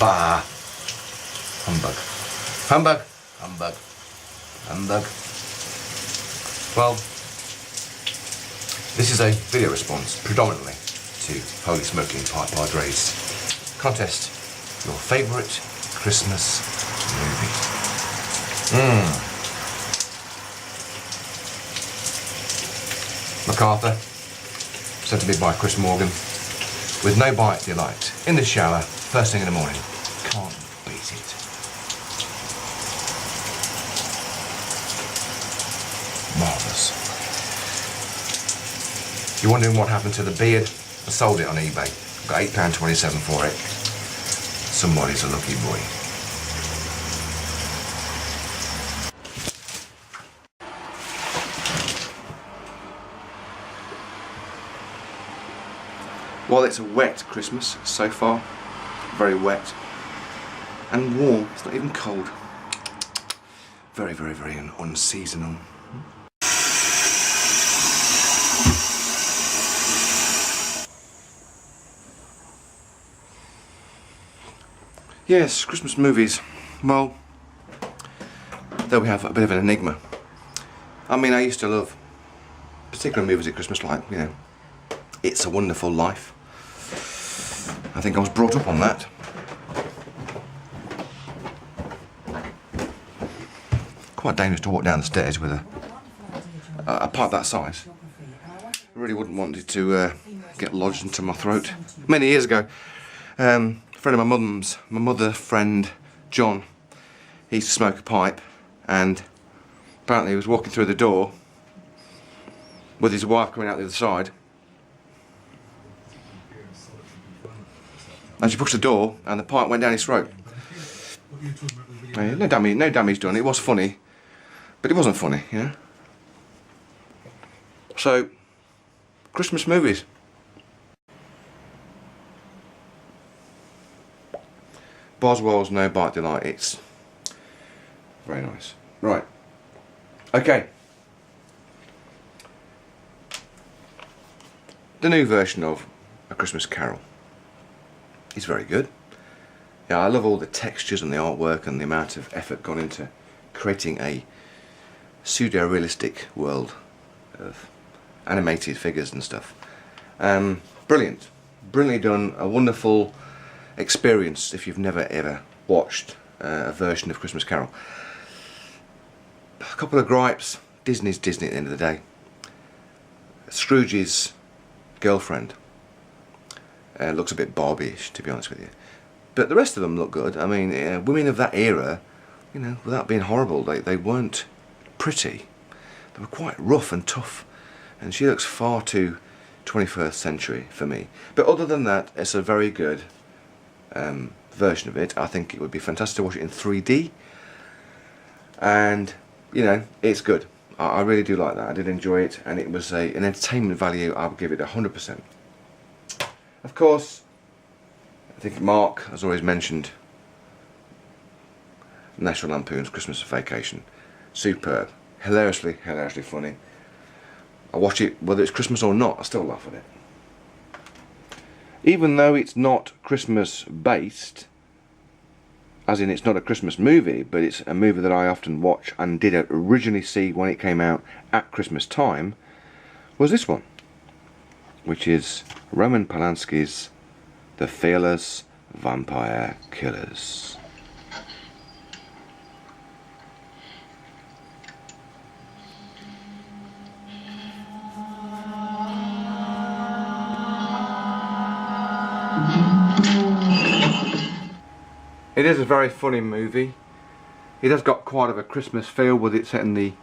Bah! Humbug. Humbug! Humbug. Humbug. Well, this is a video response predominantly to HolySmokeNPipePadre's contest. Your favourite Christmas movie. MacArthur, sent to me by Chris Morgan, with no bite delight, in the shower, first thing in the morning. Can't beat it. Marvellous. You're wondering what happened to the beard? I sold it on eBay. Got £8.27 for it. Somebody's a lucky boy. Well, it's a wet Christmas so far. Very wet. And warm. It's not even cold. Very, very, very unseasonal. Yes, Christmas movies. Well, there we have a bit of an enigma. I mean, I used to love particular movies at Christmas, like, you know, It's a Wonderful Life. I think I was brought up on that. Quite dangerous to walk down the stairs with a pipe that size. I really wouldn't want it to get lodged into my throat. Many years ago, a friend of my mum's, my mother friend John, he used to smoke a pipe, and apparently he was walking through the door with his wife coming out the other side, and she pushed the door and the pipe went down his throat. No damage done. It was funny, but it wasn't funny, you know. So, Christmas movies. Boswell's No Bite Delight. It's very nice. Right. Okay. The new version of A Christmas Carol is very good. Yeah, I love all the textures and the artwork and the amount of effort gone into creating a pseudo-realistic world of animated figures and stuff. Brilliant. Brilliantly done. A wonderful experience if you've never ever watched a version of Christmas Carol. A couple of gripes. Disney's Disney at the end of the day. Scrooge's girlfriend looks a bit Barbie-ish, to be honest with you, but the rest of them look good. I mean, women of that era, you know, without being horrible, they weren't pretty. They were quite rough and tough, and she looks far too 21st century for me. But other than that, it's a very good version of it. I think it would be fantastic to watch it in 3D, and you know, it's good. I really do like that. I did enjoy it, and it was an entertainment value. I would give it 100%. Of course, I think Mark has always mentioned National Lampoons Christmas Vacation. Superb. Hilariously funny. I watch it whether it's Christmas or not, I still laugh at it. Even though it's not Christmas based, as in it's not a Christmas movie, but it's a movie that I often watch and did originally see when it came out at Christmas time, was this one, which is Roman Polanski's The Fearless Vampire Killers. It is a very funny movie. It has got quite of a Christmas feel with it set in the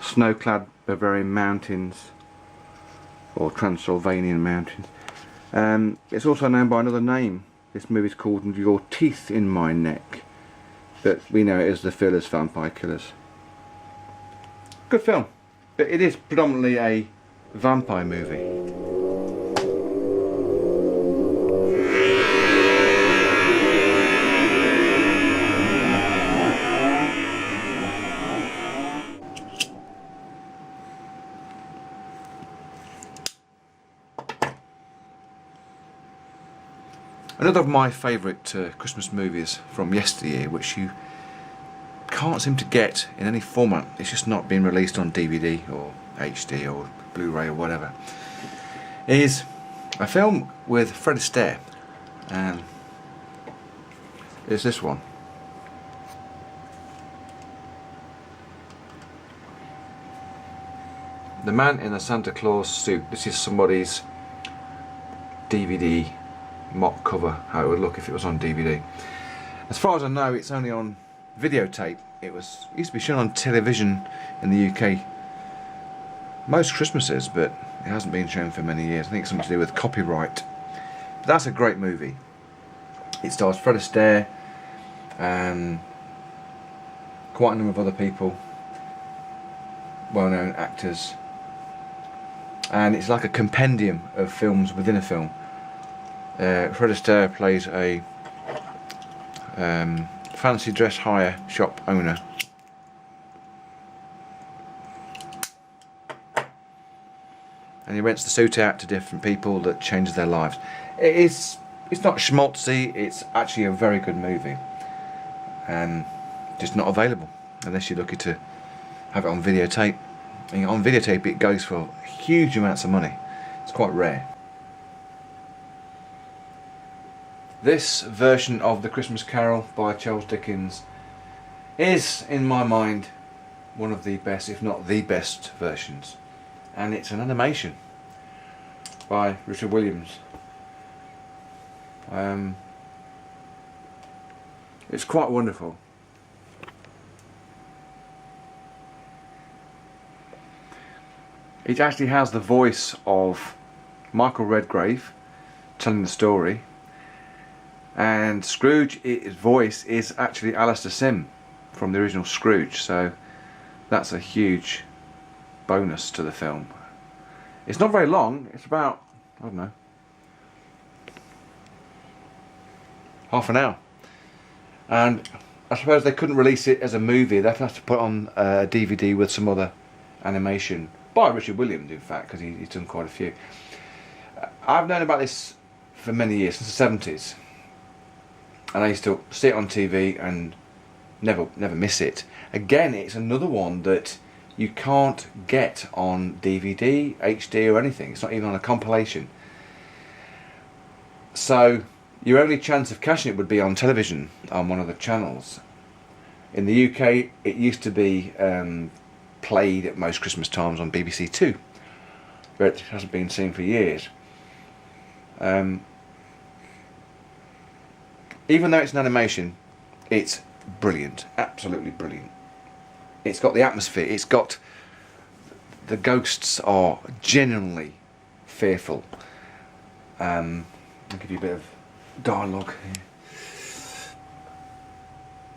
snow-clad Bavarian mountains, or Transylvanian mountains. It's also known by another name. This movie is called Your Teeth in My Neck, but we know it as The Fearless Vampire Killers. Good film, but it is predominantly a vampire movie. Another of my favourite Christmas movies from yesteryear, which you can't seem to get in any format. It's just not been released on DVD or HD or Blu-ray or whatever, is a film with Fred Astaire, and it's this one. The Man in the Santa Claus Suit. This is somebody's DVD mock cover, how it would look if it was on DVD. As far as I know, it's only on videotape. It used to be shown on television in the UK most Christmases, but it hasn't been shown for many years. I think it's something to do with copyright. But that's a great movie. It stars Fred Astaire and quite a number of other people, well-known actors, and it's like a compendium of films within a film. Fred Astaire plays a fancy dress hire shop owner, and he rents the suit out to different people that changes their lives. It's not schmaltzy, it's actually a very good movie, and just not available unless you're lucky to have it on videotape. And on videotape it goes for huge amounts of money. It's quite rare. This version of The Christmas Carol by Charles Dickens is, in my mind, one of the best, if not the best versions. And it's an animation by Richard Williams. It's quite wonderful. It actually has the voice of Michael Redgrave telling the story, and Scrooge's voice is actually Alistair Sim from the original Scrooge, so that's a huge bonus to the film. It's not very long, it's about, I don't know, half an hour, and I suppose they couldn't release it as a movie. They'd have to put on a DVD with some other animation by Richard Williams, in fact, because he's done quite a few. I've known about this for many years, since the 70s, and I used to see it on TV and never miss it. Again, it's another one that you can't get on DVD, HD or anything. It's not even on a compilation. So your only chance of catching it would be on television, on one of the channels. In the UK it used to be played at most Christmas times on BBC Two, but it hasn't been seen for years. Even though it's an animation, it's brilliant, absolutely brilliant. It's got the atmosphere, it's got, the ghosts are genuinely fearful. I'll give you a bit of dialogue here.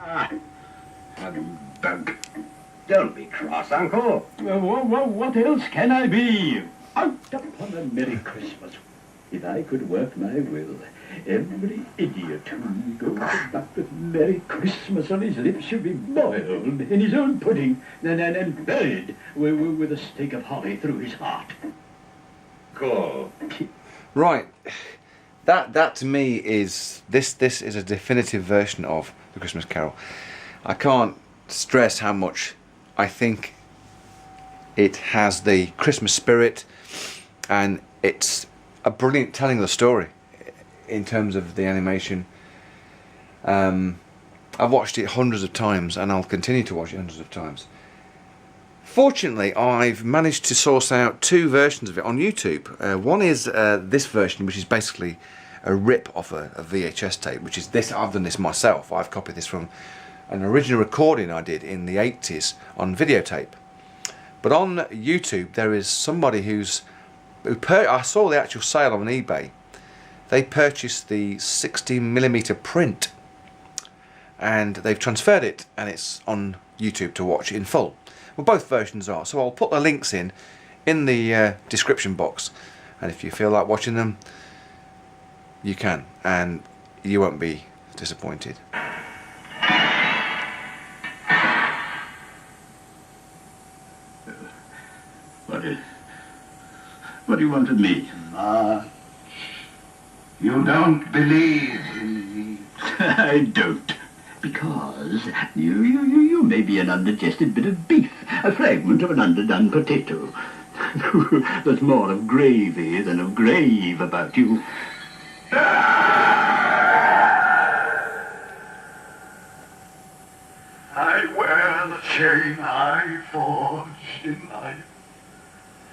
Ah, bug. Don't be cross, Uncle. What else can I be? Out upon a Merry Christmas. If I could work my will, every idiot who goes about with Merry Christmas on his lips should be boiled in his own pudding and buried with a stake of holly through his heart. Cool. Right. That to me is, this is a definitive version of The Christmas Carol. I can't stress how much I think it has the Christmas spirit, and it's a brilliant telling of the story in terms of the animation. I've watched it hundreds of times and I'll continue to watch it hundreds of times. Fortunately, I've managed to source out two versions of it on YouTube. One is this version, which is basically a rip off a VHS tape, which is this. I've done this myself. I've copied this from an original recording I did in the 80s on videotape. But on YouTube there is somebody I saw the actual sale on eBay. They purchased the 16mm print and they've transferred it, and it's on YouTube to watch in full. Well, both versions are, so I'll put the links in the description box, and if you feel like watching them, you can, and you won't be disappointed. What do you want of me? March. You don't believe in me. I don't. Because you may be an undigested bit of beef, a fragment of an underdone potato. There's more of gravy than of grave about you. I wear the chain I forged in life.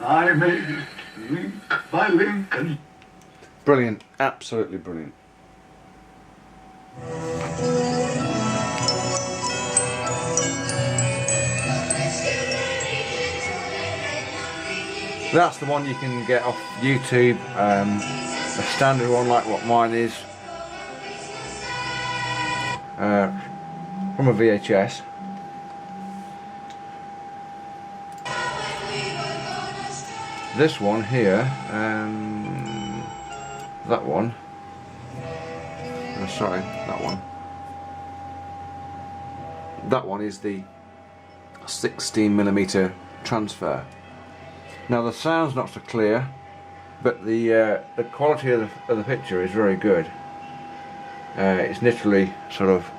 I made it link by link and... Brilliant, absolutely brilliant. That's the one you can get off YouTube, a standard one like what mine is, from a VHS. This one here, that one, oh, sorry, that one is the 16mm transfer. Now the sound's not so clear, but the quality of the picture is very good. It's literally sort of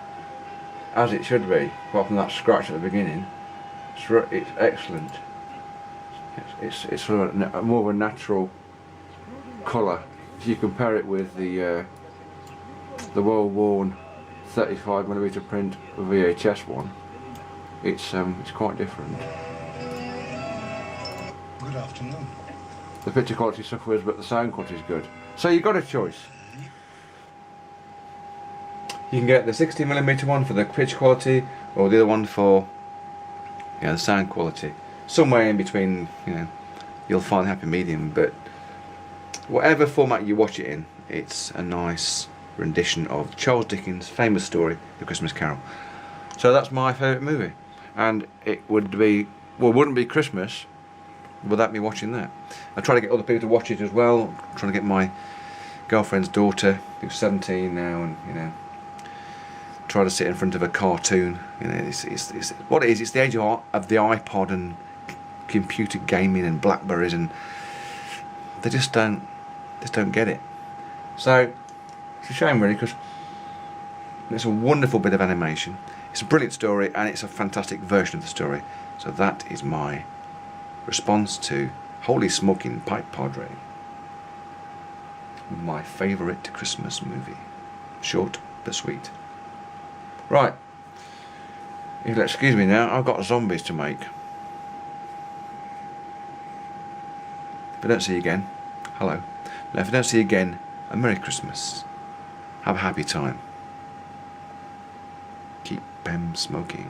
as it should be, apart from that scratch at the beginning. It's excellent. It's sort of more of a natural colour. If you compare it with the well-worn 35mm print VHS one, it's quite different. Good afternoon. The picture quality suffers, but the sound quality is good. So you've got a choice. You can get the 16mm one for the picture quality, or the other one for the sound quality. Somewhere in between, you'll find a happy medium. But whatever format you watch it in, it's a nice rendition of Charles Dickens' famous story, The Christmas Carol. So that's my favourite movie, and it would be, well, wouldn't be Christmas without me watching that. I try to get other people to watch it as well. I'm trying to get my girlfriend's daughter, who's 17 now, and try to sit in front of a cartoon. It's what it is. It's the age of the iPod and computer gaming and Blackberries, and they just don't get it. So it's a shame, really, because it's a wonderful bit of animation. It's a brilliant story, and it's a fantastic version of the story. So that is my response to HolySmokeNPipePadre, my favourite Christmas movie. Short but sweet. Right, if you'll excuse me now, I've got zombies to make. If I don't see you again, hello. Now if I don't see you again, a Merry Christmas. Have a happy time. Keep smoking.